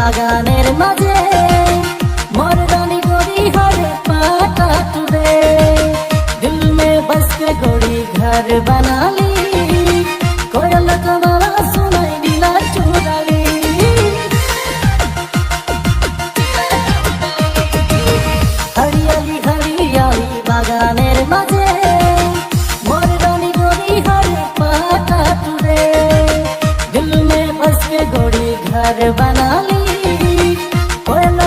বাগানের মাঝে मोर रानी गोरी हर पाटा टुडे दिल में बस के गोरी घर बना ली कोयल कमरा सुनाई दिला चुराली हरियाली हरियाली बागानेर माझे मोर रानी गोरी हर पाटा टुडे दिल में बस के गोरी घर बना ली कोयल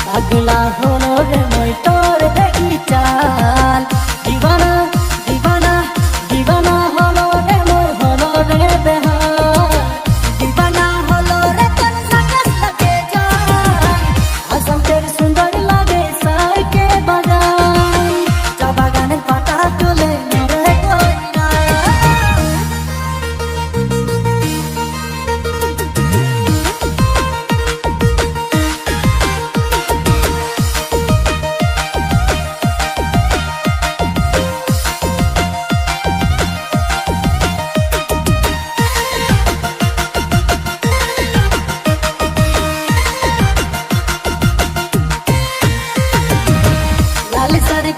পাগলা হলো রে মই তোর দেখি চাল দিবানা দিবানা দিবানা হলো রে মই হলো রে বেহাল দিবানা হলো রে তোর সাকাস লাগে যায় আসাম তের সুন্দর লাগে সাইকে বাগান চা বাগানের পাতা তুলে মেরে কইরা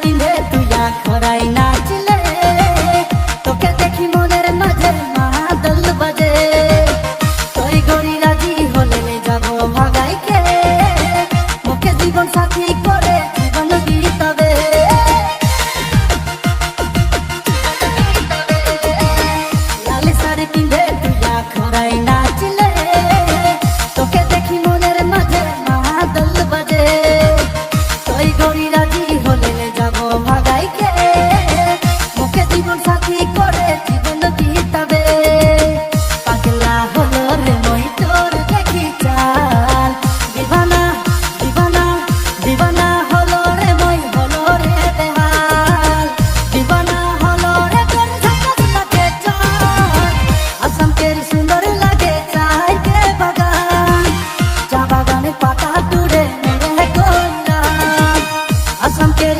किंधे तुया खराई नाचले तोके देखी मोनेर माझे मादल बजे तोई गोरी राजी होले ने जाबो भागाई के मोके जीवन साथी करे जीवन बीताबे लाल साड़ी किंधे तुया खराई नाचले तोके देखी मोनेर माझे मादल बजे तोई गोरी राजी होले ভাগাই কে মুখে জীবন সাথী করে জীবন দিতাবে পাগলা হলো রে মই তোর দেখি চাল দিবানা দিবানা দিবানা হলো রে মই হলো রে বেহাল দিবানা হলো রে তোর ঝাকাস লাগে চাল আসাম কের সুন্দর লাগে চাইতে বাগান চা বাগানে পাতা তুড়ে মেরে কইরা আসাম কের